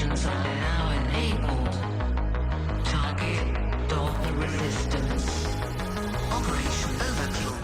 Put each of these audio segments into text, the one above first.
Operations are now enabled. Target Doppler resistance. Operation overkill.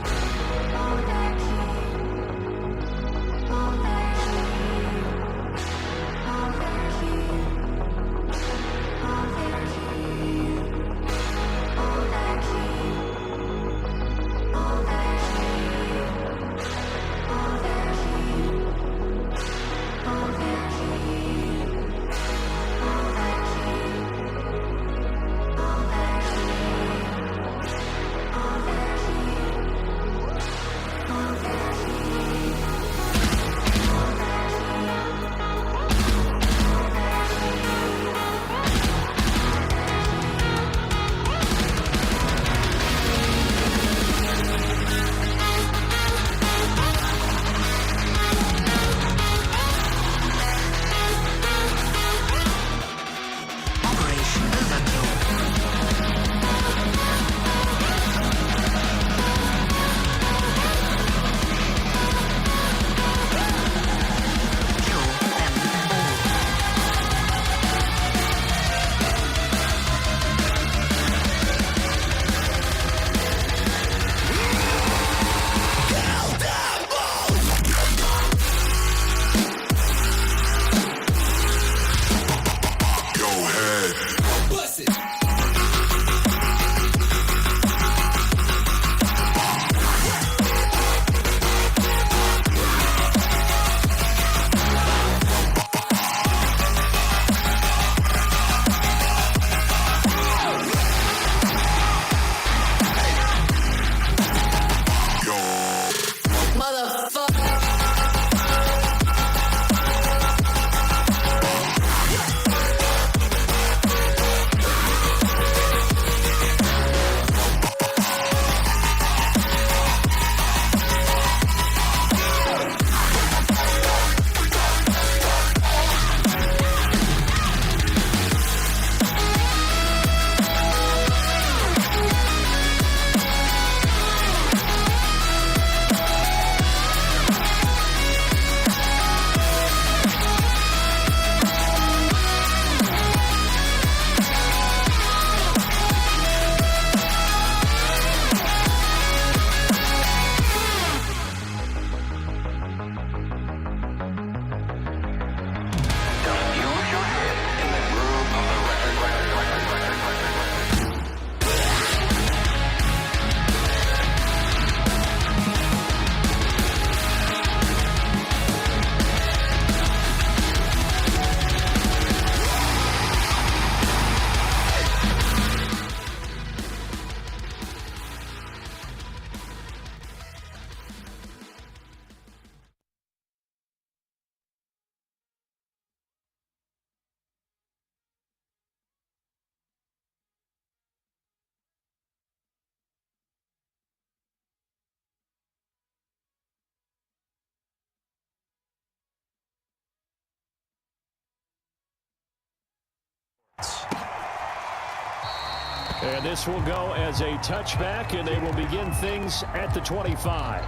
And this will go as a touchback, and they will begin things at the 25.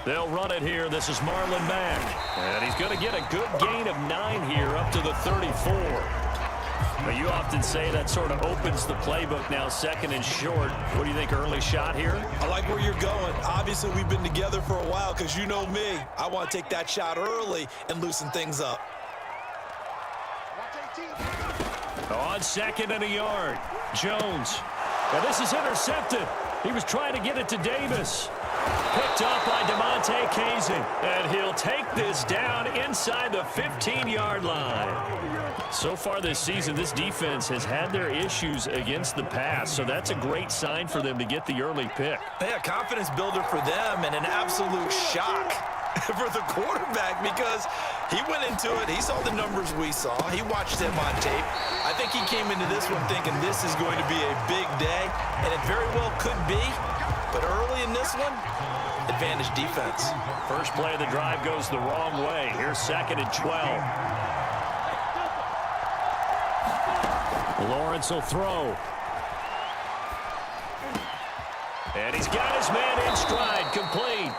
They'll run it here. This is Marlon Mack. And he's going to get a good gain of 9 here up to the 34. But you often say that sort of opens the playbook now, second and short. What do you think, early shot here? I like where you're going. Obviously, we've been together for a while because you know me. I want to take that shot early and loosen things up. On second and a yard, Jones. Now this is intercepted. He was trying to get it to Davis. Picked up by DeMonte Kazin. And he'll take this down inside the 15-yard line. So far this season, this defense has had their issues against the pass, so that's a great sign for them to get the early pick. Yeah, confidence builder for them and an absolute shock for the quarterback because he went into it. He saw the numbers we saw. He watched them on tape. I think he came into this one thinking this is going to be a big day, and it very well could be. But early in this one, advantage defense. First play of the drive goes the wrong way. Here's second and 12. Lawrence will throw. And he's got his man in stride, complete.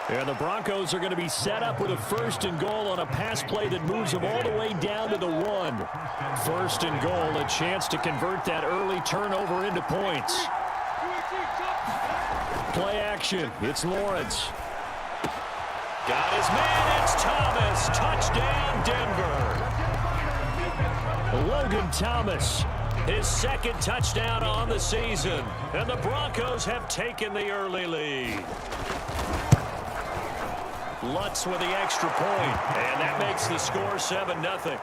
And the Broncos are going to be set up with a 1st and goal on a pass play that moves them all the way down to the 1. 1st and goal, a chance to convert that early turnover into points. Play action, it's Lawrence. Got his man, it's Thomas. Touchdown, Denver. Logan Thomas, his 2nd touchdown on the season. And the Broncos have taken the early lead. Lutz with the extra point, and that makes the score 7-0.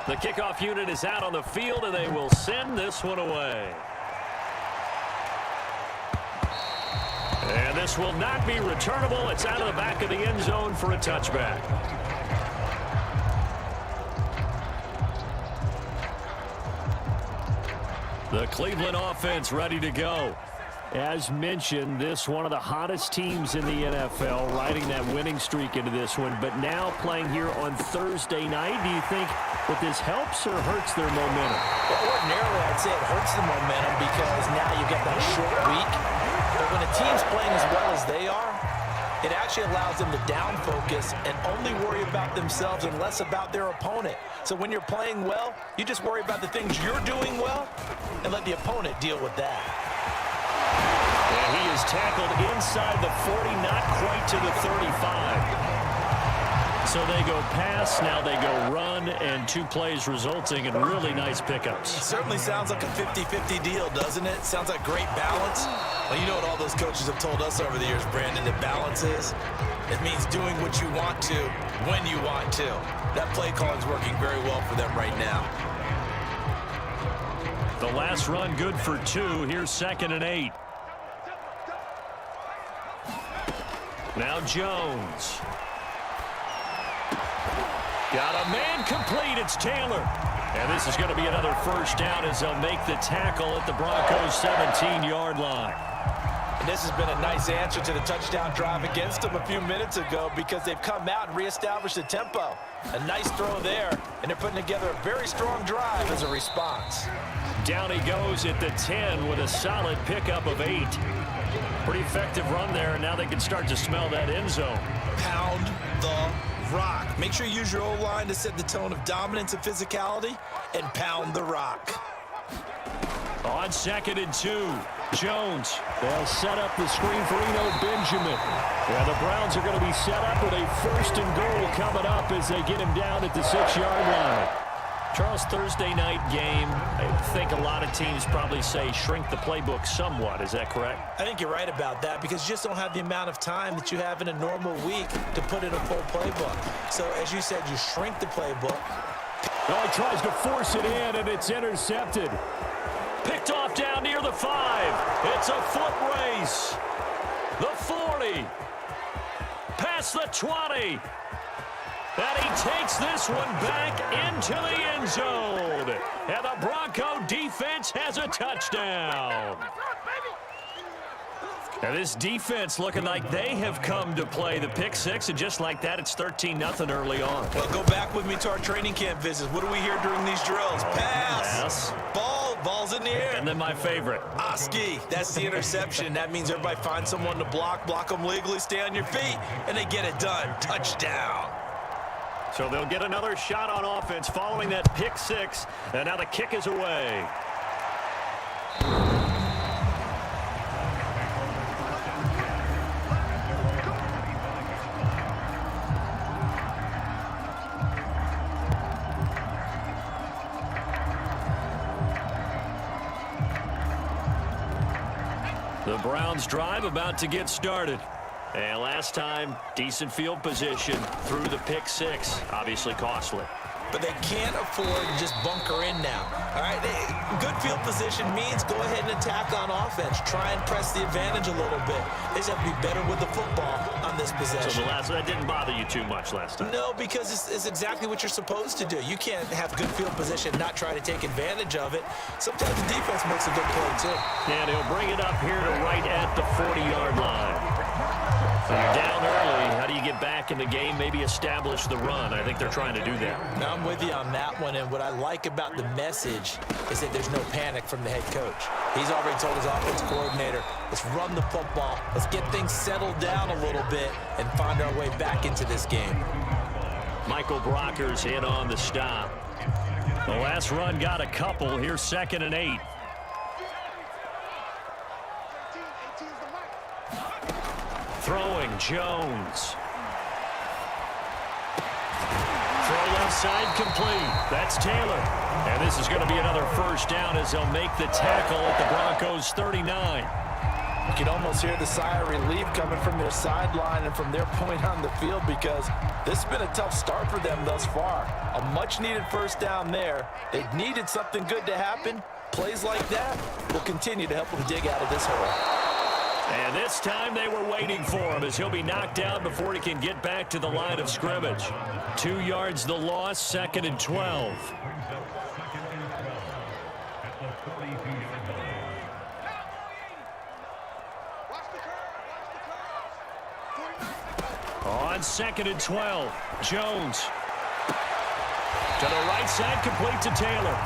The kickoff unit is out on the field, and they will send this one away. And this will not be returnable. It's out of the back of the end zone for a touchback. The Cleveland offense ready to go. As mentioned, this one of the hottest teams in the NFL, riding that winning streak into this one, but now playing here on Thursday night. Do you think that this helps or hurts their momentum? Well, ordinarily, I'd say it hurts the momentum because now you get that short week. But when a team's playing as well as they are, it actually allows them to down focus and only worry about themselves and less about their opponent. So when you're playing well, you just worry about the things you're doing well and let the opponent deal with that. And he is tackled inside the 40, not quite to the 35. So they go pass, now they go run, and 2 plays resulting in really nice pickups. It certainly sounds like a 50-50 deal, doesn't it? Sounds like great balance. Well, you know what all those coaches have told us over the years, Brandon, that balance is? It means doing what you want to, when you want to. That play calling is working very well for them right now. The last run good for 2. Here's 2nd and 8. Now Jones. Got a man complete. It's Taylor. And this is going to be another 1st down as they'll make the tackle at the Broncos' 17-yard line. And this has been a nice answer to the touchdown drive against them a few minutes ago because they've come out and reestablished the tempo. A nice throw there, and they're putting together a very strong drive as a response. Down he goes at the 10 with a solid pickup of 8. Pretty effective run there, and now they can start to smell that end zone. Pound the rock. Make sure you use your O-line to set the tone of dominance and physicality, and pound the rock. On 2nd and 2, Jones. They'll set up the screen for Eno Benjamin. Yeah, the Browns are going to be set up with a 1st and goal coming up as they get him down at the 6-yard line. Charles, Thursday night game, I think a lot of teams probably say shrink the playbook somewhat. Is that correct? I think you're right about that because you just don't have the amount of time that you have in a normal week to put in a full playbook. So, as you said, you shrink the playbook. Oh, he tries to force it in, and it's intercepted. Picked off down near the 5. It's a foot race. The 40. Past the 20. And he takes this one back into the end zone. And the Bronco defense has a touchdown. And this defense looking like they have come to play. The pick 6, and just like that, it's 13-0 early on. Well, go back with me to our training camp visits. What do we hear during these drills? Pass. Ball's in the air. And then my favorite. Oski, that's the interception. That means everybody finds someone to block them legally, stay on your feet, and they get it done. Touchdown. So they'll get another shot on offense following that pick 6, and now the kick is away. The Browns drive about to get started. And last time, decent field position through the pick 6. Obviously costly. But they can't afford to just bunker in now. All right, good field position means go ahead and attack on offense. Try and press the advantage a little bit. They just have to be better with the football on this possession. So that didn't bother you too much last time? No, because it's exactly what you're supposed to do. You can't have good field position, not try to take advantage of it. Sometimes the defense makes a good play, too. And he'll bring it up here to right at the 40-yard line. And down get back in the game, maybe establish the run. I think they're trying to do that. Now I'm with you on that one, and what I like about the message is that there's no panic from the head coach. He's already told his offense coordinator, let's run the football, let's get things settled down a little bit and find our way back into this game. Michael Brocker's in on the stop. The last run got a couple. Here's 2nd and 8. Throwing, Jones. Throw left side complete. That's Taylor. And this is going to be another first down as they'll make the tackle at the Broncos 39. You can almost hear the sigh of relief coming from their sideline and from their point on the field because this has been a tough start for them thus far. A much-needed first down there. They needed something good to happen. Plays like that will continue to help them dig out of this hole. And this time they were waiting for him as he'll be knocked down before he can get back to the line of scrimmage. 2 yards the loss, 2nd and 12. On 2nd and 12, Jones. To the right side, complete to Taylor.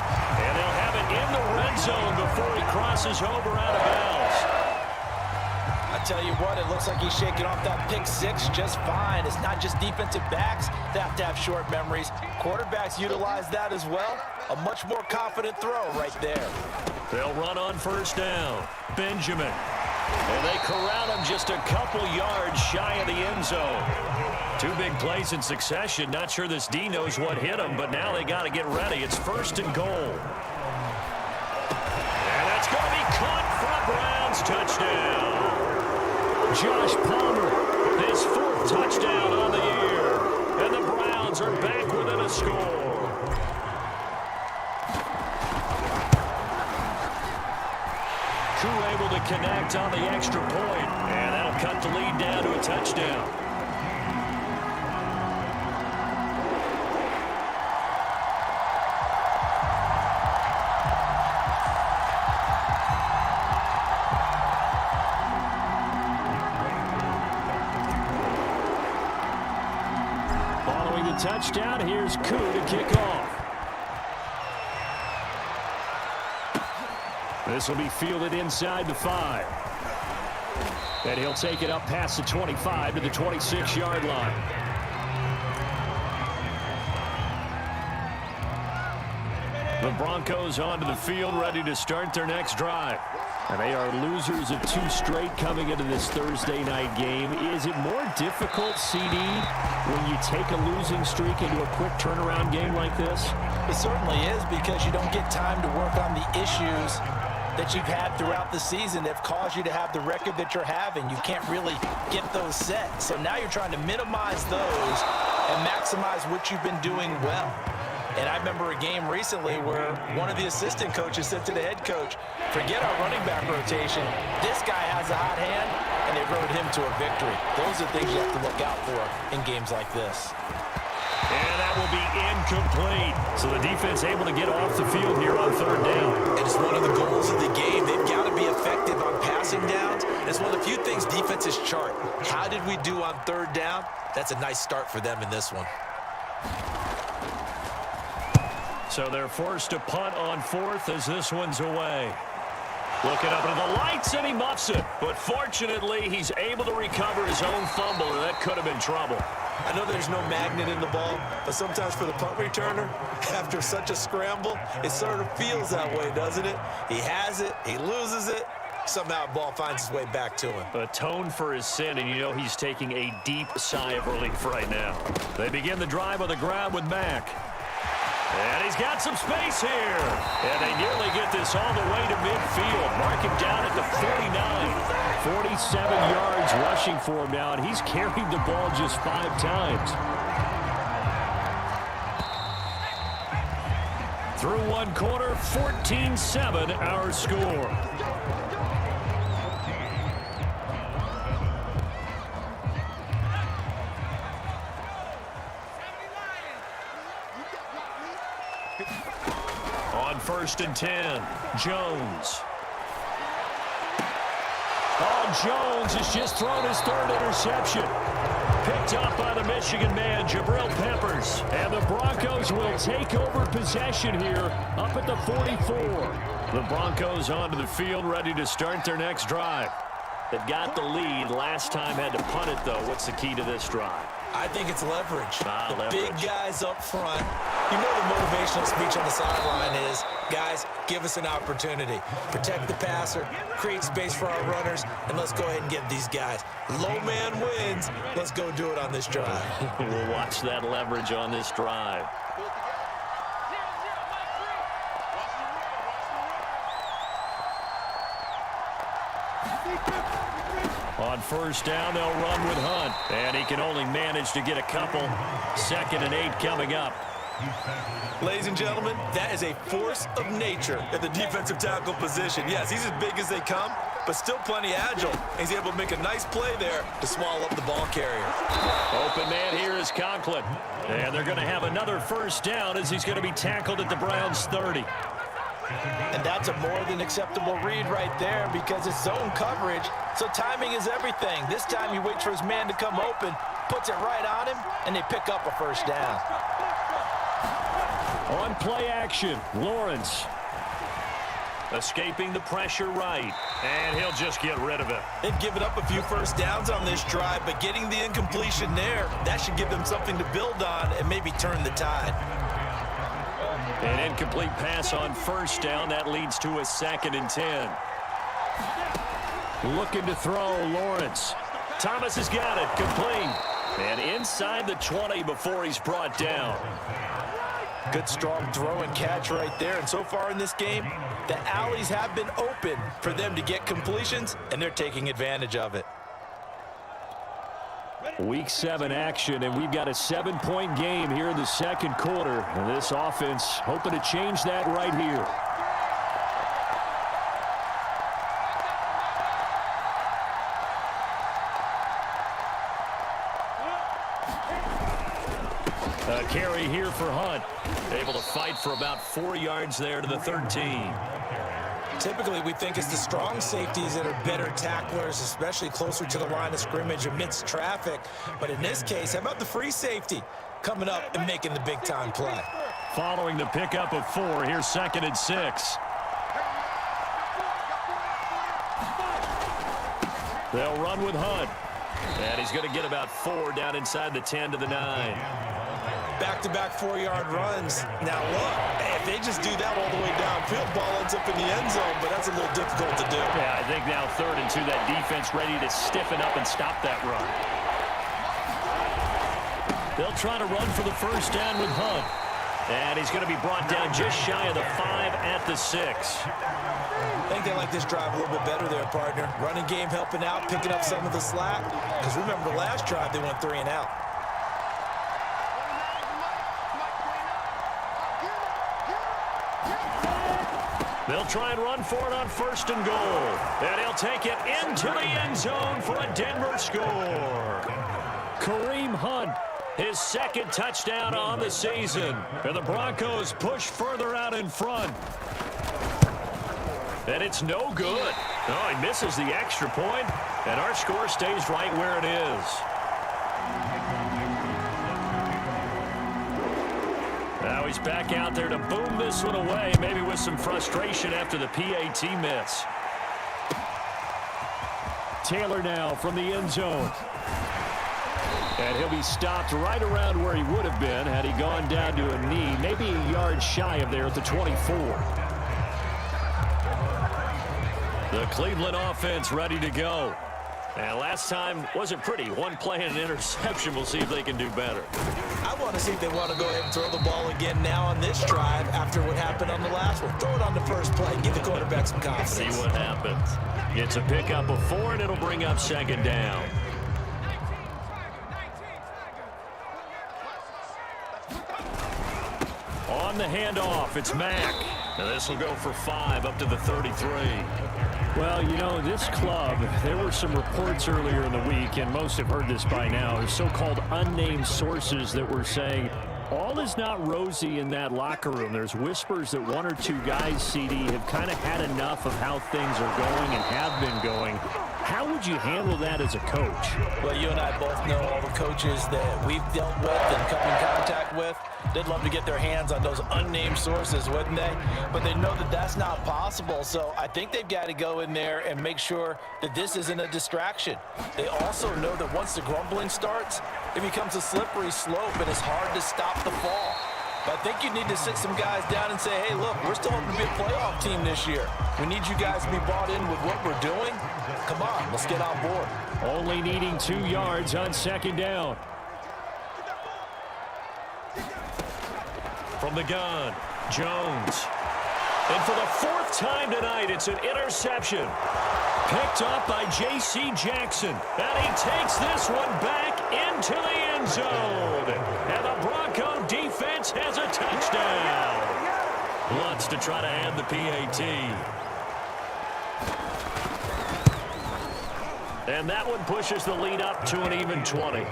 And they'll have it in the red zone before he crosses over out of bounds. I tell you what, it looks like he's shaking off that pick six just fine. It's not just defensive backs that have to have short memories. Quarterbacks utilize that as well. A much more confident throw right there. They'll run on first down. Benjamin. And they corral him just a couple yards shy of the end zone. 2 big plays in succession. Not sure this D knows what hit him, but now they got to get ready. It's 1st and goal. And that's going to be caught for a Browns touchdown. Josh Palmer, his 4th touchdown on the year. And the Browns are back within a score. Crew able to connect on the extra point, and that'll cut the lead down to a touchdown. Following the touchdown, here's Koo to kick off. This will be fielded inside the 5. And he'll take it up past the 25 to the 26-yard line. The Broncos onto the field, ready to start their next drive. And they are losers of 2 straight coming into this Thursday night game. Is it more difficult, CD, when you take a losing streak into a quick turnaround game like this? It certainly is because you don't get time to work on the issues that you've had throughout the season that have caused you to have the record that you're having. You can't really get those set. So now you're trying to minimize those and maximize what you've been doing well. And I remember a game recently where one of the assistant coaches said to the head coach, forget our running back rotation. This guy has a hot hand, and they rode him to a victory. Those are things you have to look out for in games like this. And that will be incomplete. So the defense able to get off the field here on 3rd down. It is one of the goals of the game. They've got to be effective on passing downs. It's one of the few things defenses chart. How did we do on 3rd down? That's a nice start for them in this one. So they're forced to punt on 4th as this one's away. Looking up into the lights, and he muffs it. But fortunately, he's able to recover his own fumble, and that could have been trouble. I know there's no magnet in the ball, but sometimes for the punt returner, after such a scramble, it sort of feels that way, doesn't it? He has it, he loses it, somehow the ball finds its way back to him. Atone for his sin, and you know he's taking a deep sigh of relief right now. They begin the drive on the ground with Mack. And he's got some space here. And they nearly get this all the way to midfield. Mark him down at the 49. 47 yards rushing for him now, and he's carried the ball just 5 times. Through 1 quarter, 14-7 our score. On 1st and 10, Jones. Oh, Jones has just thrown his 3rd interception. picked up by the Michigan man, Jabril Peppers. And the Broncos will take over possession here up at the 44. The Broncos onto the field, ready to start their next drive. They've got the lead. Last time had to punt it, though. What's the key to this drive? I think it's leverage. The Leverage. big guys up front. You know the motivational speech on the sideline is, guys, give us an opportunity. Protect the passer, create space for our runners, and let's go ahead and get these guys. Low man wins. Let's go do it on this drive. We'll watch that leverage on this drive. On first down, they'll run with Hunt. And he can only manage to get a couple. 2nd and 8 coming up. Ladies and gentlemen, that is a force of nature at the defensive tackle position. Yes, he's as big as they come, but still plenty agile. He's able to make a nice play there to swallow up the ball carrier. Open man here is Conklin. And they're going to have another first down as he's going to be tackled at the Browns' 30. And that's a more than acceptable read right there because it's zone coverage, so timing is everything. This time he waits for his man to come open, puts it right on him, and they pick up a first down. On play action, Lawrence. Escaping the pressure right, and he'll just get rid of it. They've given up a few first downs on this drive, but getting the incompletion there, that should give them something to build on and maybe turn the tide. An incomplete pass on first down. That leads to a 2nd and 10. Looking to throw, Lawrence. Thomas has got it, complete. And inside the 20 before he's brought down. Good strong throw and catch right there. And so far in this game, the alleys have been open for them to get completions, and they're taking advantage of it. Week 7 action, and we've got a 7-point game here in the second quarter. And this offense hoping to change that right here. A carry here for Hunt. Able to fight for about 4 yards there to the 13. Typically, we think it's the strong safeties that are better tacklers, especially closer to the line of scrimmage amidst traffic. But in this case, how about the free safety coming up and making the big-time play? Following the pickup of 4, here's 2nd and 6. They'll run with Hunt. And he's going to get about 4 down inside the 10 to the 9. Back-to-back 4-yard runs. Now look, if they just do that all the way downfield, ball ends up in the end zone, but that's a little difficult to do. Yeah, I think now 3rd and 2, that defense ready to stiffen up and stop that run. They'll try to run for the first down with Hunt. And he's going to be brought down just shy of the 5 at the 6. I think they like this drive a little bit better there, partner. Running game helping out, picking up some of the slack. Because remember the last drive, they went 3 and out. They'll try and run for it on 1st and goal. And he'll take it into the end zone for a Denver score. Kareem Hunt, his 2nd touchdown on the season. And the Broncos push further out in front. And it's no good. Oh, he misses the extra point, and our score stays right where it is. Now he's back out there to boom this one away, maybe with some frustration after the PAT miss. Taylor now from the end zone. And he'll be stopped right around where he would have been had he gone down to a knee, maybe a yard shy of there at the 24. The Cleveland offense ready to go. And last time wasn't pretty. One play and an interception. We'll see if they can do better. I want to see if they want to go ahead and throw the ball again now on this drive after what happened on the last one. Throw it on the first play. Give the quarterback some confidence. See what happens. It's a pickup of 4, and it'll bring up 2nd down. On the handoff, it's Mack. Now this will go for 5 up to the 33. Well, you know, this club, there were some reports earlier in the week, and most have heard this by now, so-called unnamed sources that were saying all is not rosy in that locker room. There's whispers that 1 or 2 guys, CD, have kind of had enough of how things are going and have been going. How would you handle that as a coach? Well, you and I both know all the coaches that we've dealt with and come in contact with. They'd love to get their hands on those unnamed sources, wouldn't they? But they know that that's not possible, so I think they've got to go in there and make sure that this isn't a distraction. They also know that once the grumbling starts, it becomes a slippery slope, and it's hard to stop the fall. But I think you need to sit some guys down and say, hey, look, we're still hoping to be a playoff team this year. We need you guys to be bought in with what we're doing. Come on, let's get on board. Only needing 2 yards on second down. From the gun, Jones. And for the 4th time tonight, it's an interception. Picked up by J.C. Jackson. And he takes this one back into the end zone. And the Bronco defense has a touchdown. Wants to try to add the PAT. And that one pushes the lead up to an even 20.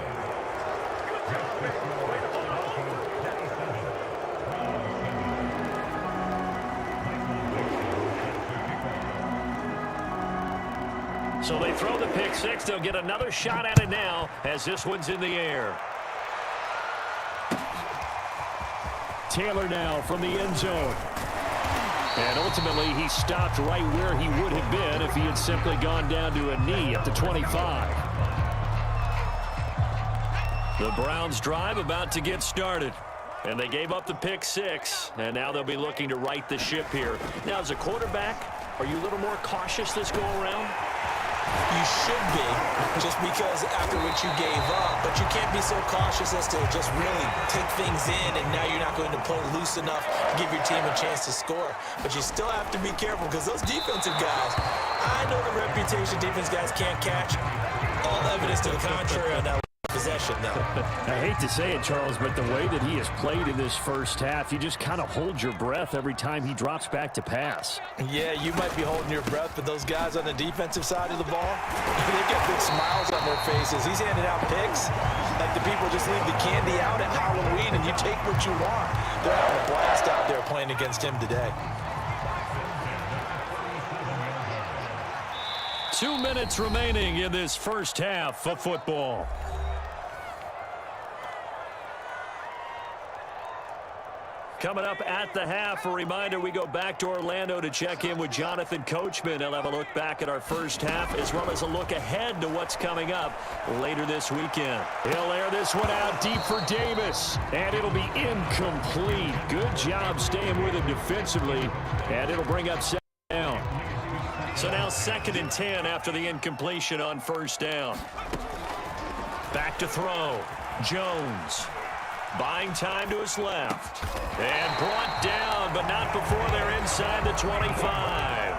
So they throw the pick six. They'll get another shot at it now as this one's in the air. Taylor now from the end zone. And ultimately, he stopped right where he would have been if he had simply gone down to a knee at the 25. The Browns drive about to get started. And they gave up the pick six, and now they'll be looking to right the ship here. Now, as a quarterback, are you a little more cautious this go-around? You should be, just because after what you gave up, but you can't be so cautious as to just really take things in, and now you're not going to play loose enough to give your team a chance to score. But you still have to be careful, because those defensive guys, I know the reputation defense guys can't catch. All evidence to the contrary on that possession, though. I hate to say it, Charles, but the way that he has played in this first half, you just kind of hold your breath every time he drops back to pass. Yeah, you might be holding your breath, but those guys on the defensive side of the ball, they've got big smiles on their faces. He's handing out picks like the people just leave the candy out at Halloween and you take what you want. They're having a blast out there playing against him today. 2 minutes remaining in this first half of football. Coming up at the half, a reminder, we go back to Orlando to check in with Jonathan Coachman. He'll have a look back at our first half as well as a look ahead to what's coming up later this weekend. He'll air this one out deep for Davis, and it'll be incomplete. Good job staying with him defensively, and it'll bring up second down. So now 2nd and 10 after the incompletion on first down. Back to throw. Jones. Buying time to his left. And brought down, but not before they're inside the 25.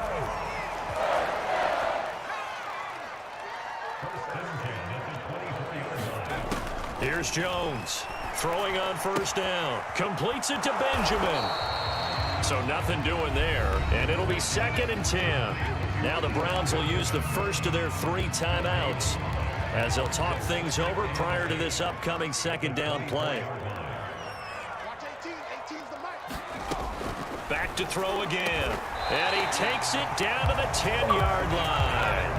Here's Jones. Throwing on first down. Completes it to Benjamin. So nothing doing there. And it'll be 2nd and 10. Now the Browns will use the first of their 3 timeouts as they'll talk things over prior to this upcoming second down play. Back to throw again. And he takes it down to the 10-yard line.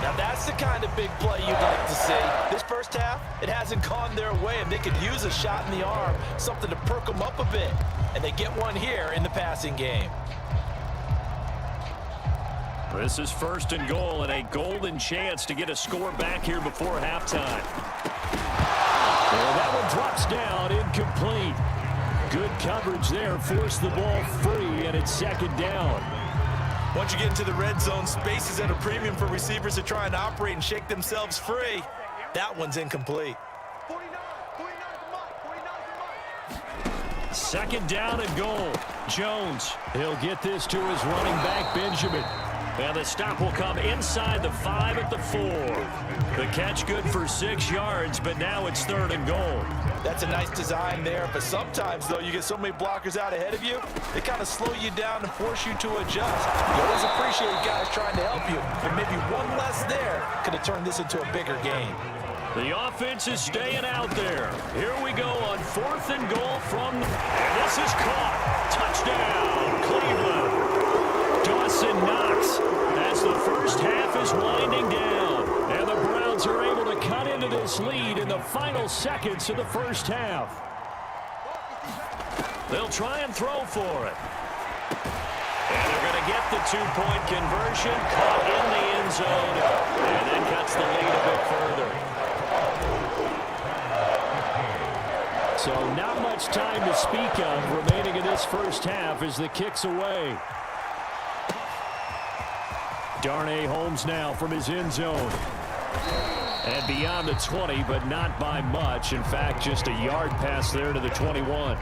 Now that's the kind of big play you'd like to see. This first half, it hasn't gone their way, and they could use a shot in the arm, something to perk them up a bit. And they get one here in the passing game. This is 1st and goal and a golden chance to get a score back here before halftime. Well, that one drops down, incomplete. Good coverage there, forced the ball free, and it's 2nd down. Once you get into the red zone, space is at a premium for receivers to try and operate and shake themselves free. That one's incomplete. 2nd down and goal. Jones, he'll get this to his running back, Benjamin. And the stop will come inside the 5 at the 4. The catch good for 6 yards, but now it's 3rd and goal. That's a nice design there, but sometimes, though, you get so many blockers out ahead of you, they kind of slow you down and force you to adjust. You always appreciate guys trying to help you, but maybe one less there could have turned this into a bigger game. The offense is staying out there. Here we go on 4th and goal from, and this is caught. Touchdown, Cleveland. Dawson Knox has as the first half is winding down. And the Browns are able to cut into this lead in the final seconds of the first half. They'll try and throw for it. And they're going to get the two-point conversion, caught in the end zone, and then cuts the lead a bit further. So not much time to speak of remaining in this first half as the kick's away. Darnay Holmes now from his end zone. And beyond the 20, but not by much. In fact, just a yard pass there to the 21.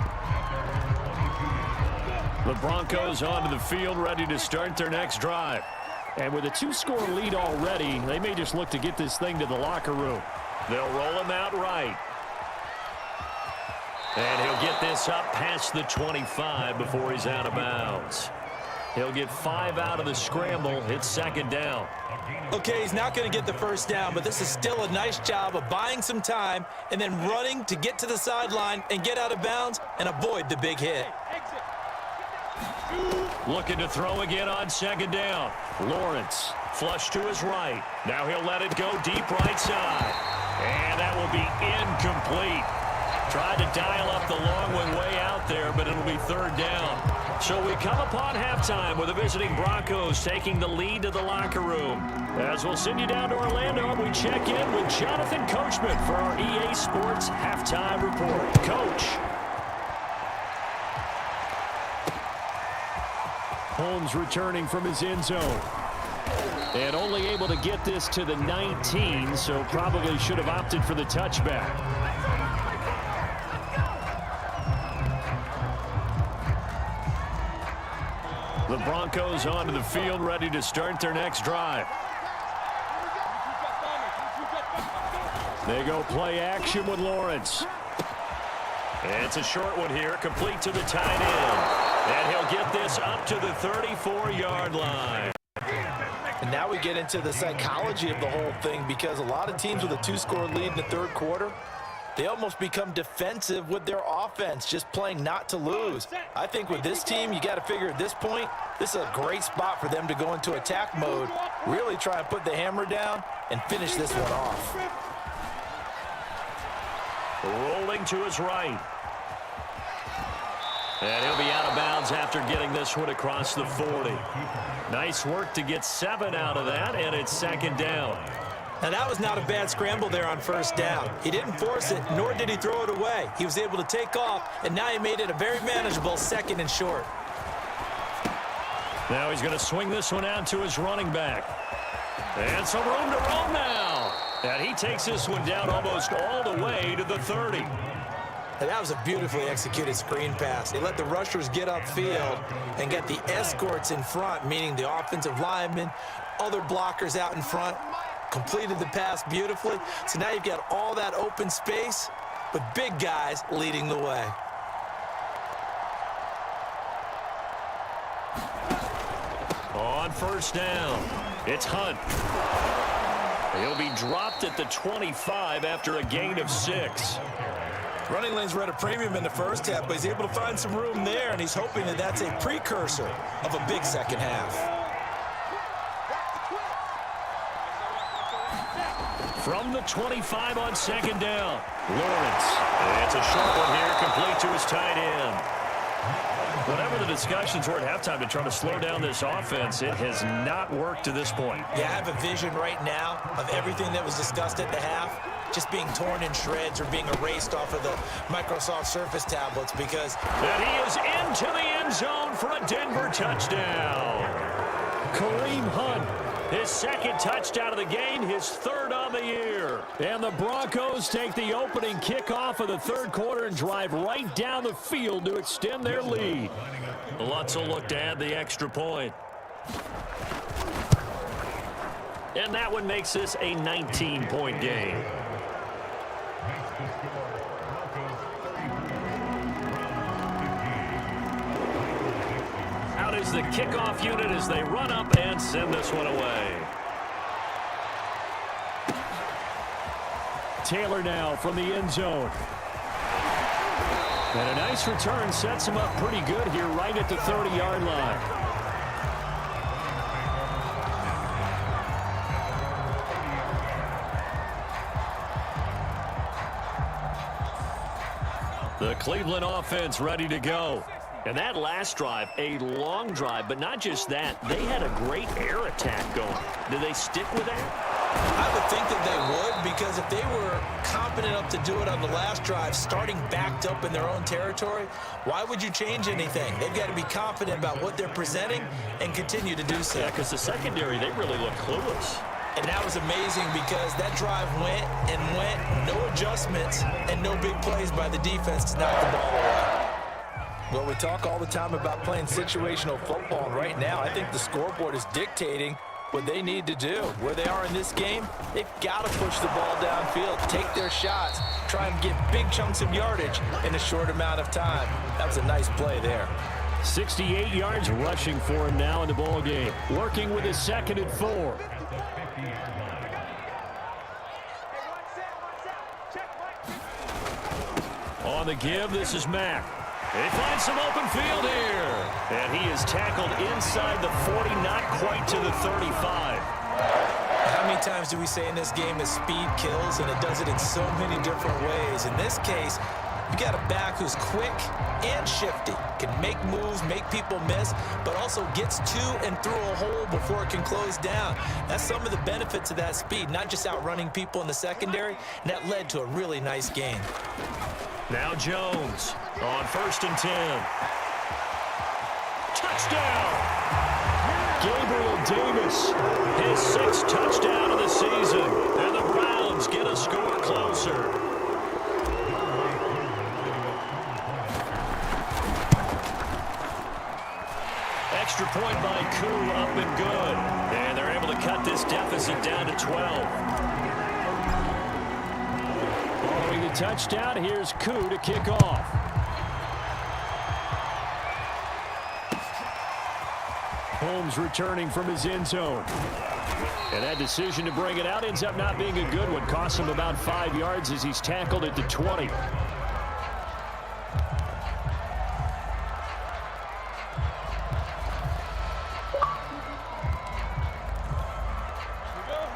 The Broncos onto the field, ready to start their next drive. And with a two-score lead already, they may just look to get this thing to the locker room. They'll roll him out right. And he'll get this up past the 25 before he's out of bounds. He'll get 5 out of the scramble. It's second down. Okay, he's not going to get the first down, but this is still a nice job of buying some time and then running to get to the sideline and get out of bounds and avoid the big hit. Looking to throw again on second down. Lawrence, flush to his right. Now he'll let it go deep right side. And that will be incomplete. Tried to dial up the long one way out there, but it'll be third down. So we come upon halftime with the visiting Broncos taking the lead to the locker room. As we'll send you down to Orlando, we check in with Jonathan Coachman for our EA Sports Halftime Report. Coach. Holmes returning from his end zone. And only able to get this to the 19, so probably should have opted for the touchback. The Broncos onto the field, ready to start their next drive. They go play action with Lawrence. And it's a short one here, complete to the tight end. And he'll get this up to the 34-yard line. And now we get into the psychology of the whole thing, because a lot of teams with a two-score lead in the third quarter, they almost become defensive with their offense, just playing not to lose. I think with this team, you got to figure at this point, this is a great spot for them to go into attack mode, really try and put the hammer down and finish this one off. Rolling to his right. And he'll be out of bounds after getting this one across the 40. Nice work to get 7 out of that, and it's second down. Now, that was not a bad scramble there on first down. He didn't force it, nor did he throw it away. He was able to take off, and now he made it a very manageable second and short. Now he's going to swing this one out to his running back. And some room to roam now. And he takes this one down almost all the way to the 30. And that was a beautifully executed screen pass. They let the rushers get upfield and get the escorts in front, meaning the offensive linemen, other blockers out in front. Completed the pass beautifully. So now you've got all that open space, but big guys leading the way. On first down, it's Hunt. He'll be dropped at the 25 after a gain of 6. Running lanes were at a premium in the first half, but he's able to find some room there, and he's hoping that that's a precursor of a big second half. From the 25 on second down, Lawrence. It's a short one here, complete to his tight end. Whatever the discussions were at halftime to try to slow down this offense, it has not worked to this point. Yeah, I have a vision right now of everything that was discussed at the half just being torn in shreds or being erased off of the Microsoft Surface tablets, because... And he is into the end zone for a Denver touchdown. Kareem Hunt, his second touchdown of the game, his third on the year. And the Broncos take the opening kickoff of the third quarter and drive right down the field to extend their lead. Lutz will look to add the extra point. And that one makes this a 19-point game. Out is the kickoff unit as they run up and send this one away. Taylor now from the end zone. And a nice return sets him up pretty good here right at the 30-yard line. The Cleveland offense ready to go. And that last drive, a long drive, but not just that. They had a great air attack going. Do they stick with that? I would think that they would, because if they were confident enough to do it on the last drive, starting backed up in their own territory, why would you change anything? They've got to be confident about what they're presenting and continue to do so. Yeah, because the secondary, they really look clueless. And that was amazing because that drive went and went, no adjustments, and no big plays by the defense to knock the ball away. Well, we talk all the time about playing situational football, and right now I think the scoreboard is dictating what they need to do. Where they are in this game, they've got to push the ball downfield, take their shots, try and get big chunks of yardage in a short amount of time. That was a nice play there. 68 yards rushing for him now in the ball game, working with his 2nd and 4. On the give, this is Mack. He finds some open field here. And he is tackled inside the 40, not quite to the 35. How many times do we say in this game that speed kills, and it does it in so many different ways? In this case, you got a back who's quick and shifty, can make moves, make people miss, but also gets to and through a hole before it can close down. That's some of the benefits of that speed, not just outrunning people in the secondary, and that led to a really nice game. Now Jones on 1st and 10. Touchdown! Gabriel Davis, his 6th touchdown of the season, and the Browns get a score closer. Extra point by Koo, up and good. And they're able to cut this deficit down to 12. Following the touchdown, here's Koo to kick off. Holmes returning from his end zone. And that decision to bring it out ends up not being a good one. Costs him about 5 yards as he's tackled at the 20.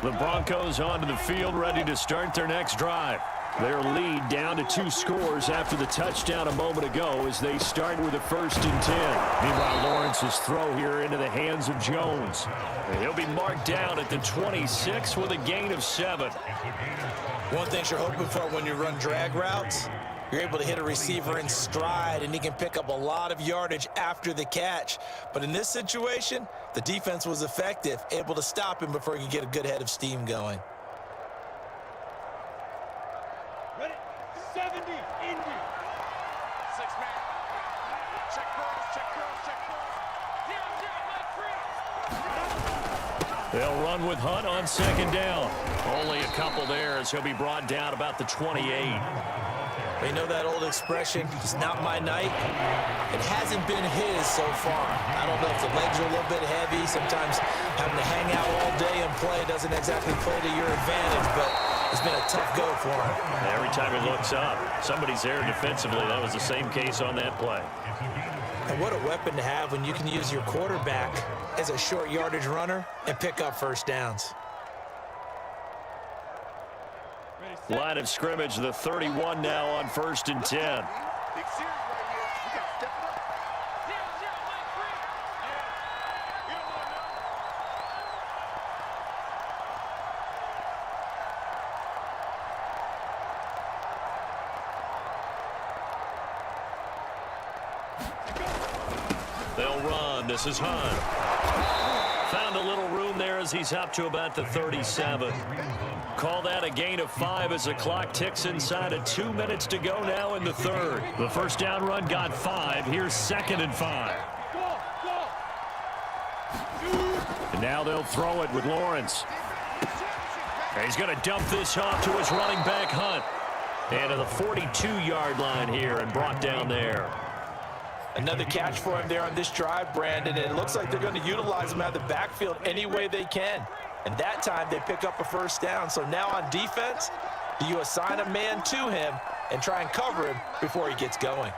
The Broncos onto the field, ready to start their next drive. Their lead down to 2 scores after the touchdown a moment ago as they start with a 1st and 10. Meanwhile, Lawrence's throw here into the hands of Jones. And he'll be marked down at the 26 with a gain of 7. One thing you're hoping for when you run drag routes, you're able to hit a receiver in stride, and he can pick up a lot of yardage after the catch. But in this situation, the defense was effective, able to stop him before he could get a good head of steam going. Ready? 70, Indy. 6-man. Check cross, check cross, check cross. Down, They'll run with Hunt on 2nd down. Only a couple there as he'll be brought down about the 28. You know that old expression, it's not my night? It hasn't been his so far. I don't know if the legs are a little bit heavy. Sometimes having to hang out all day and play doesn't exactly play to your advantage, but it's been a tough go for him. Every time he looks up, somebody's there defensively. That was the same case on that play. And what a weapon to have when you can use your quarterback as a short yardage runner and pick up 1st downs. Line of scrimmage, the 31 now on 1st and 10. big series right here. We got to step it up. Down, Mike Free. You don't want to know. They'll run. This is Hunt. Found a little room there as he's up to about the 37. Call that a gain of 5 as the clock ticks inside of 2 minutes to go now in the 3rd. The 1st down run got 5. Here's 2nd and 5. And now they'll throw it with Lawrence. And he's going to dump this off to his running back, Hunt. And to the 42-yard line here and brought down there. Another catch for him there on this drive, Brandon, and it looks like they're going to utilize him out of the backfield any way they can. And that time they pick up a 1st down. So now on defense, do you assign a man to him and try and cover him before he gets going?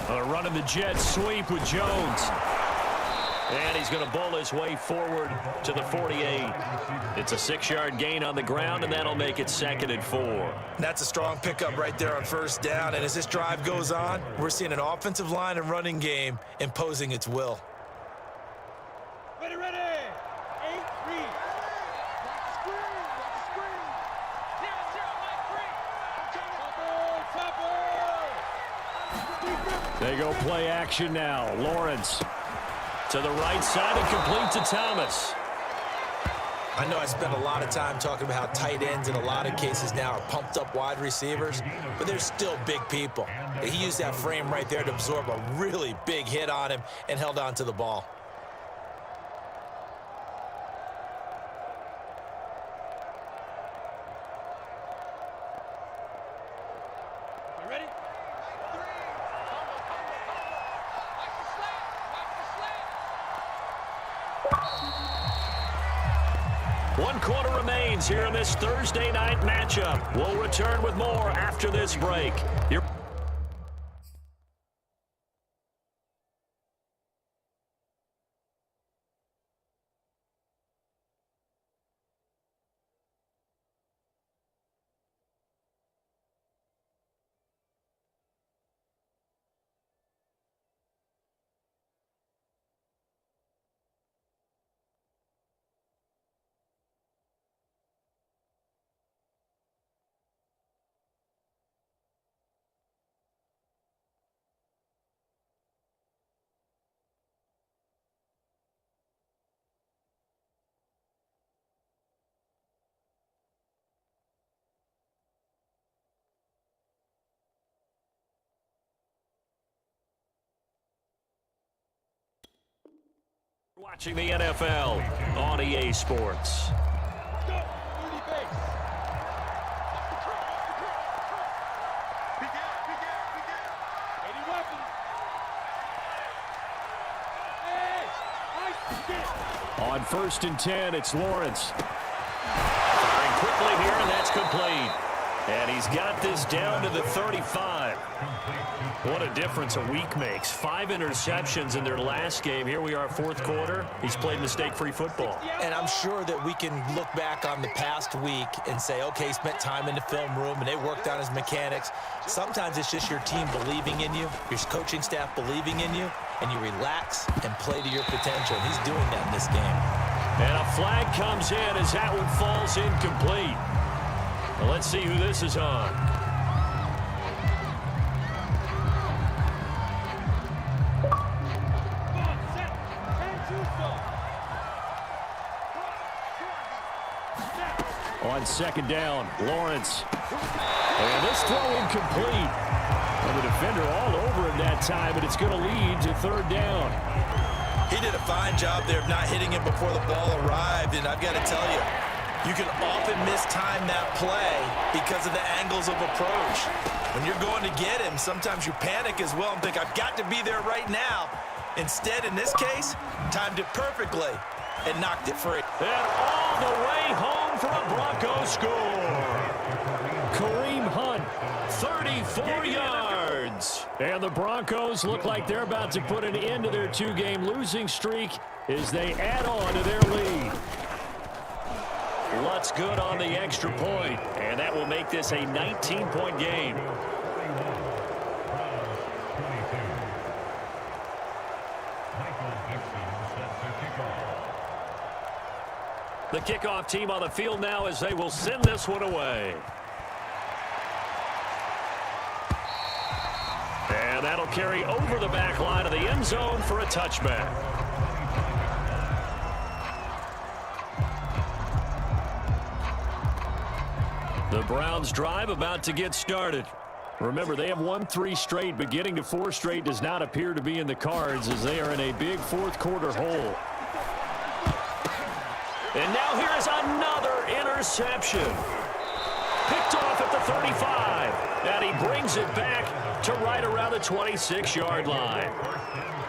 Running the jet sweep with Jones. And he's going to bowl his way forward to the 48. It's a 6-yard gain on the ground, and that'll make it 2nd and 4. That's a strong pickup right there on 1st down. And as this drive goes on, we're seeing an offensive line and running game imposing its will. Ready, ready. 8, read. Watch the screen. Watch the screen. 0-0, Mike 3. They go play action now. Lawrence to the right side and complete to Thomas. I know I spent a lot of time talking about how tight ends in a lot of cases now are pumped up wide receivers, but they're still big people. He used that frame right there to absorb a really big hit on him and held on to the ball. You ready? 3. Watch the slant. Watch the slant. 1 quarter remains here in this Thursday night matchup. We'll return with more after this break. Watching the NFL on EA Sports. Let's go. 30 base. Off the curl. Off the curl. Big out. Big out. Big out. 80 weapons. Hey. Nice. On 1st and 10, it's Lawrence. Firing quickly here, and that's complete. And he's got this down to the 35. What a difference a week makes. 5 interceptions in their last game. Here we are, 4th quarter. He's played mistake-free football. And I'm sure that we can look back on the past week and say, okay, he spent time in the film room and they worked on his mechanics. Sometimes it's just your team believing in you, your coaching staff believing in you, and you relax and play to your potential. And he's doing that in this game. And a flag comes in as that one falls incomplete. Well, let's see who this is on. On 2nd down, Lawrence. And this throw incomplete. And the defender all over him that time, but it's going to lead to 3rd down. He did a fine job there of not hitting him before the ball arrived, and I've got to tell you, you can often mistime that play because of the angles of approach. When you're going to get him, sometimes you panic as well and think, I've got to be there right now. Instead, in this case, timed it perfectly and knocked it free. And all the way home for a Broncos score. Kareem Hunt, 34 yards. And the Broncos look like they're about to put an end to their 2-game losing streak as they add on to their lead. Lutz good on the extra point, and that will make this a 19-point game. The kickoff team on the field now as they will send this one away. And that'll carry over the back line of the end zone for a touchback. The Browns drive about to get started. Remember, they have won 3 straight, but getting to 4 straight does not appear to be in the cards as they are in a big 4th quarter hole. And now here is another interception. Picked off at the 35. And he brings it back to right around the 26-yard line.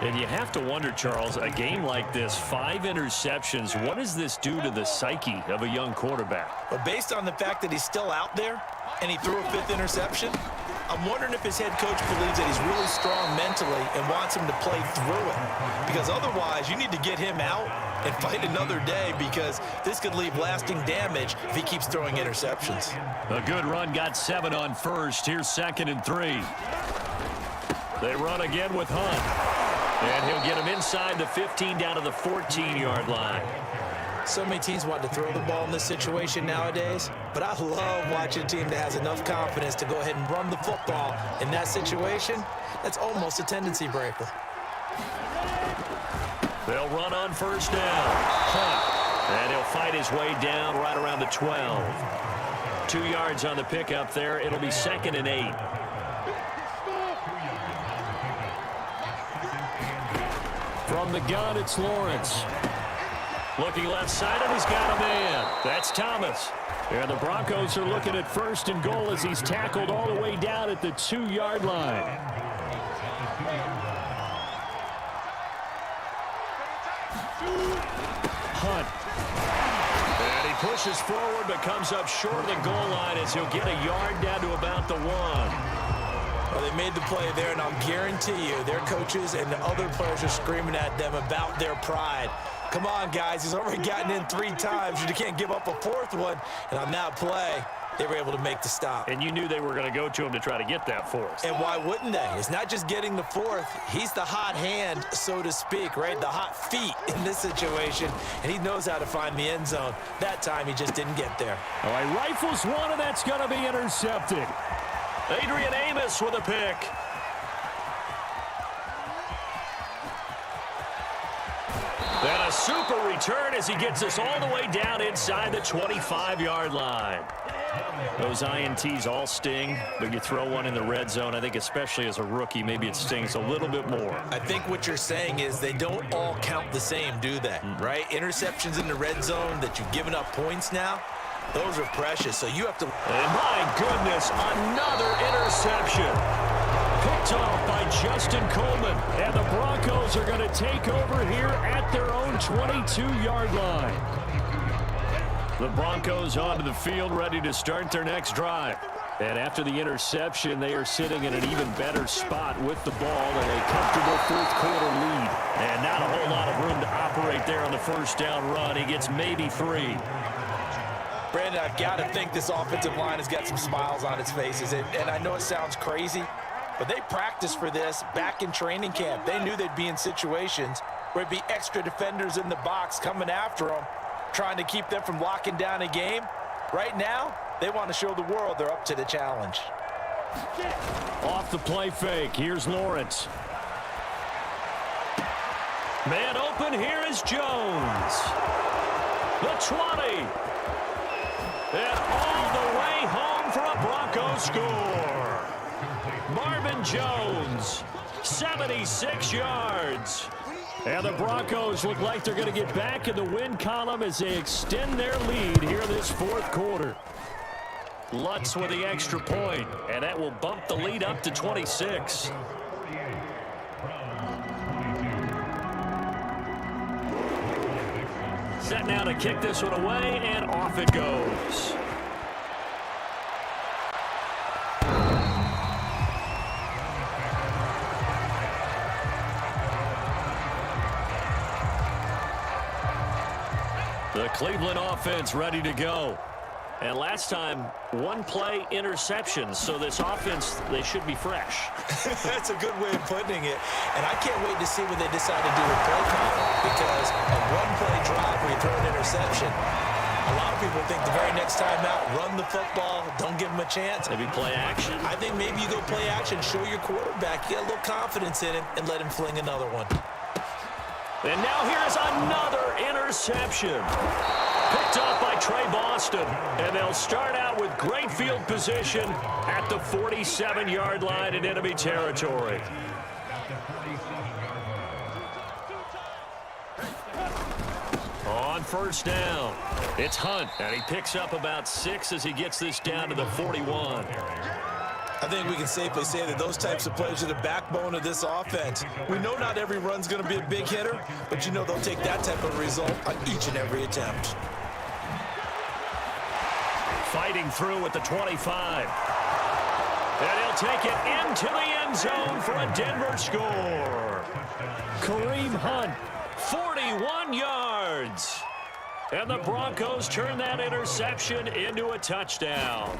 And you have to wonder, Charles, a game like this, 5 interceptions, what does this do to the psyche of a young quarterback? But based on the fact that he's still out there and he threw a 5th interception, I'm wondering if his head coach believes that he's really strong mentally and wants him to play through it. Because otherwise, you need to get him out and fight another day, because this could leave lasting damage if he keeps throwing interceptions. A good run got 7 on first. Here's 2nd and 3. They run again with Hunt. And he'll get him inside the 15 down to the 14-yard line. So many teams want to throw the ball in this situation nowadays, but I love watching a team that has enough confidence to go ahead and run the football in that situation. That's almost a tendency breaker. They'll run on 1st down. Hunt. And he'll fight his way down right around the 12. 2 yards on the pickup there. It'll be 2nd and 8. From the gun, it's Lawrence. Looking left side, and he's got a man. That's Thomas. And the Broncos are looking at 1st and goal as he's tackled all the way down at the 2-yard line. Hunt. And he pushes forward but comes up short of the goal line as he'll get a yard down to about the 1. Well, they made the play there, and I'll guarantee you their coaches and the other players are screaming at them about their pride. Come on, guys. He's already gotten in 3 times. You can't give up a 4th one. And on that play, they were able to make the stop. And you knew they were going to go to him to try to get that 4th. And why wouldn't they? It's not just getting the 4th. He's the hot hand, so to speak, right? The hot feet in this situation. And he knows how to find the end zone. That time, he just didn't get there. All right, rifles one, and that's going to be intercepted. Adrian Amos with a pick. And a super return as he gets us all the way down inside the 25-yard line. Those INTs all sting, but you throw one in the red zone, I think especially as a rookie, maybe it stings a little bit more. I think what you're saying is they don't all count the same, do they? Right? Interceptions in the red zone that you've given up points now, those are precious, so you have to... And my goodness, another interception. Picked off by Justin Coleman. And the Broncos are going to take over here at their own 22-yard line. The Broncos onto the field, ready to start their next drive. And after the interception, they are sitting in an even better spot with the ball and a comfortable 4th quarter lead. And not a whole lot of room to operate there on the 1st down run. He gets maybe 3. Brandon, I've got to think this offensive line has got some smiles on its faces. And I know it sounds crazy, but they practiced for this back in training camp. They knew they'd be in situations where it'd be extra defenders in the box coming after them, trying to keep them from locking down a game. Right now, they want to show the world they're up to the challenge. Off the play fake, here's Lawrence. Man open, here is Jones. The 20. And all the way home for a Broncos score. Marvin Jones, 76 yards. And the Broncos look like they're going to get back in the win column as they extend their lead here this 4th quarter. Lutz with the extra point, and that will bump the lead up to 26. Set now to kick this one away, and off it goes. The Cleveland offense ready to go. And last time, 1-play interception. So this offense, they should be fresh. That's a good way of putting it. And I can't wait to see what they decide to do with play calling, because a 1-play drive where you throw an interception, a lot of people think the very next time out, run the football, don't give them a chance. Maybe play action. I think maybe you go play action, show your quarterback, get a little confidence in him, and let him fling another one. And now here's another interception. Picked off by Trey Boston. And they'll start out with great field position at the 47-yard line in enemy territory. On 1st down, it's Hunt. And he picks up about 6 as he gets this down to the 41. I think we can safely say that those types of plays are the backbone of this offense. We know not every run's going to be a big hitter, but you know they'll take that type of result on each and every attempt. Fighting through at the 25. And he'll take it into the end zone for a Denver score. Kareem Hunt, 41 yards. And the Broncos turn that interception into a touchdown.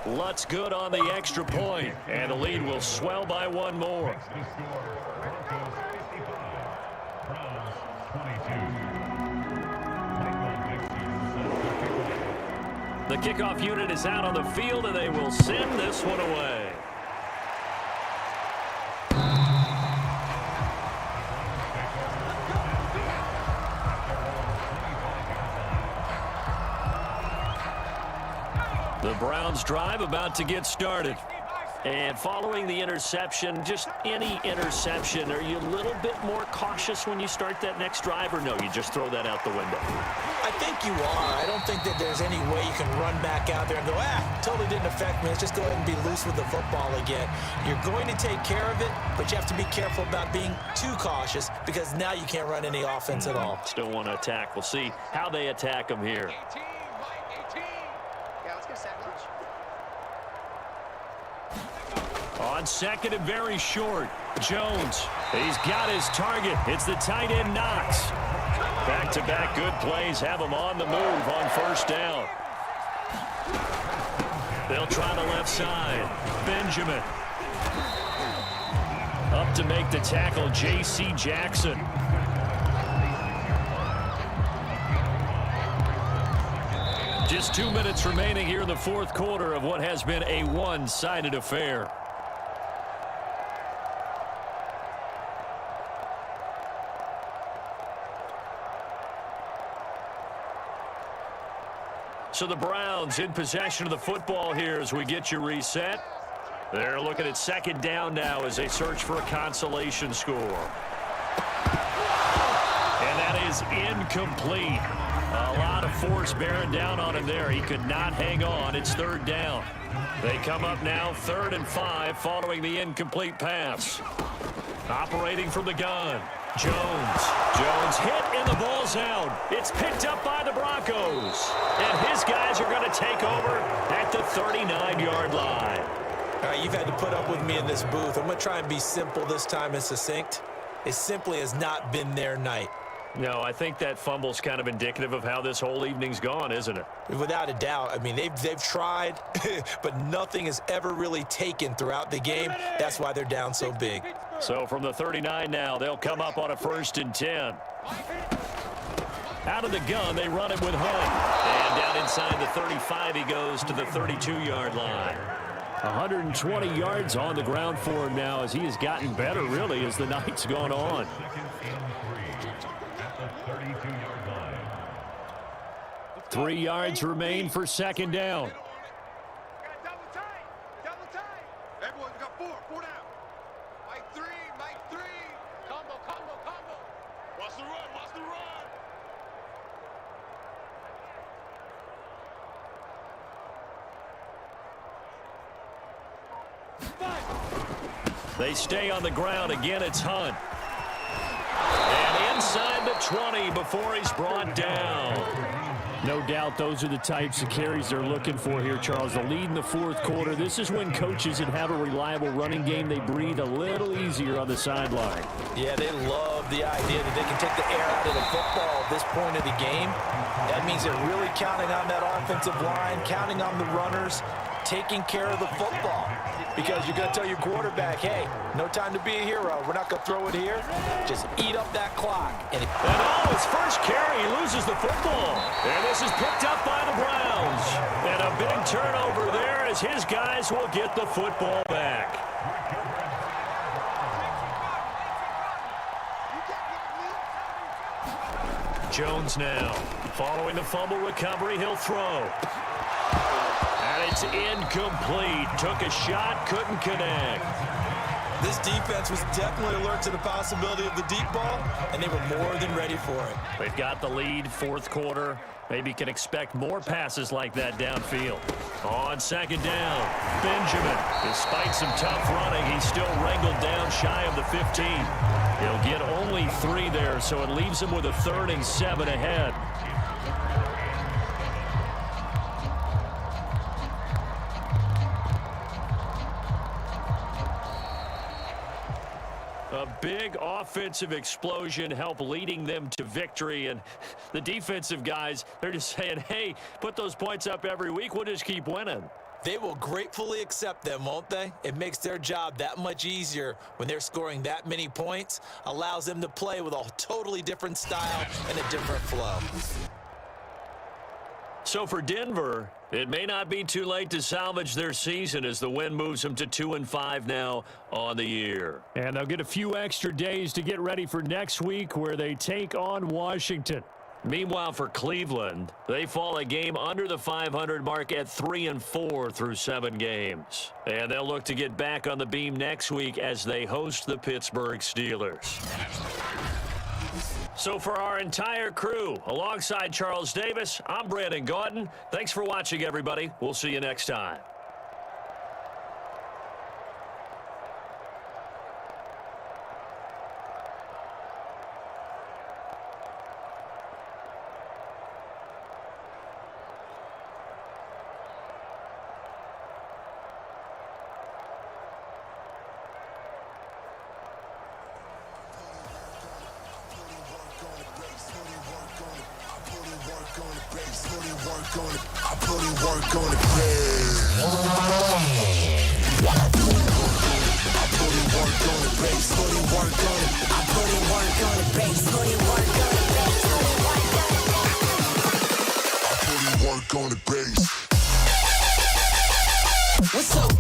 Lutt's good on the extra point, and the lead will swell by one more. The kickoff unit is out on the field, and they will send this one away. The Browns drive about to get started. And following the interception, just any interception, are you a little bit more cautious when you start that next drive, or no, you just throw that out the window? I think you are. I don't think that there's any way you can run back out there and go, totally didn't affect me. Let's just go ahead and be loose with the football again. You're going to take care of it, but you have to be careful about being too cautious because now you can't run any offense at all. Still want to attack. We'll see how they attack them here. On second and very short, Jones. He's got his target. It's the tight end Knox. Back-to-back good plays have him on the move on first down. They'll try the left side. Benjamin. Up to make the tackle, J.C. Jackson. Just 2 minutes remaining here in the fourth quarter of what has been a one-sided affair. So the Browns in possession of the football here as we get you reset. They're looking at second down now as they search for a consolation score. And that is incomplete. A lot of force bearing down on him there. He could not hang on. It's third down. They come up now 3rd and 5 following the incomplete pass. Operating from the gun. Jones hit and the ball's out. It's picked up by the Broncos. And his guys are going to take over at the 39-yard line. All right, you've had to put up with me in this booth. I'm going to try and be simple this time and succinct. It simply has not been their night. No, I think that fumble's kind of indicative of how this whole evening's gone, isn't it? Without a doubt. I mean, they've tried, but nothing has ever really taken throughout the game. That's why they're down so big. So from the 39 now, they'll come up on a 1st and 10. Out of the gun, they run it with Hunt. And down inside the 35, he goes to the 32-yard line. 120 yards on the ground for him now as he has gotten better, really, as the night's gone on. 3 yards remain for second down. Double tight. Everyone's got four down. Mike three. Combo. Watch the run. They stay on the ground. Again, it's Hunt. And inside the 20 before he's brought down. No doubt those are the types of carries they're looking for here, Charles. The lead in the fourth quarter. This is when coaches that have a reliable running game, they breathe a little easier on the sideline. Yeah, they love the idea that they can take the air out of the football at this point of the game. That means they're really counting on that offensive line, counting on the runners, taking care of the football. Because you're going to tell your quarterback, hey, no time to be a hero. We're not going to throw it here. Just eat up that clock. And his first carry, he loses the football. And this is picked up by the Browns. And a big turnover there as his guys will get the football back. Jones now. Following the fumble recovery, he'll throw. And it's incomplete. Took a shot, couldn't connect. This defense was definitely alert to the possibility of the deep ball, and they were more than ready for it. They've got the lead, fourth quarter. Maybe can expect more passes like that downfield. On second down, Benjamin. Despite some tough running, he's still wrangled down shy of the 15. He'll get only 3 there, so it leaves him with a 3rd and 7 ahead. A big offensive explosion helped leading them to victory. And the defensive guys, they're just saying, hey, put those points up every week. We'll just keep winning. They will gratefully accept them, won't they? It makes their job that much easier when they're scoring that many points. Allows them to play with a totally different style and a different flow. So for Denver, it may not be too late to salvage their season as the win moves them to 2-5 now on the year. And they'll get a few extra days to get ready for next week where they take on Washington. Meanwhile, for Cleveland, they fall a game under the 500 mark at 3-4 through 7 games. And they'll look to get back on the beam next week as they host the Pittsburgh Steelers. So for our entire crew, alongside Charles Davis, I'm Brandon Gaudin. Thanks for watching, everybody. We'll see you next time. What's up?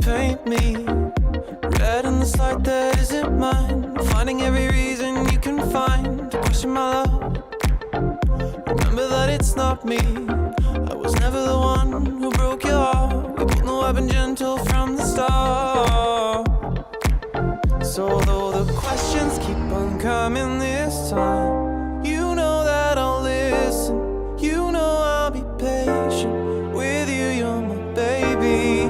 Paint me red in this light that isn't mine. Finding every reason you can find to question my love. Remember that it's not me. I was never the one who broke your heart. We both know I've been gentle from the start. So although the question coming this time. You know that I'll listen. You know I'll be patient with you. You're my baby.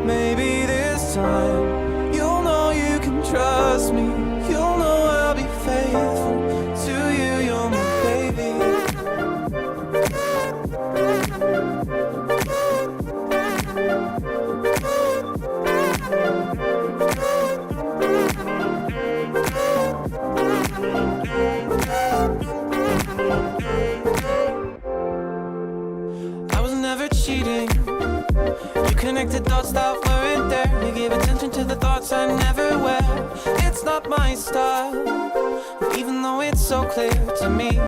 Maybe this time you'll know you can trust me. You'll know I'll be faithful to you. You're my baby. I was never cheating. You connected dots that weren't there. You gave attention to the thoughts I never wear. It's not my style, even though it's so clear to me.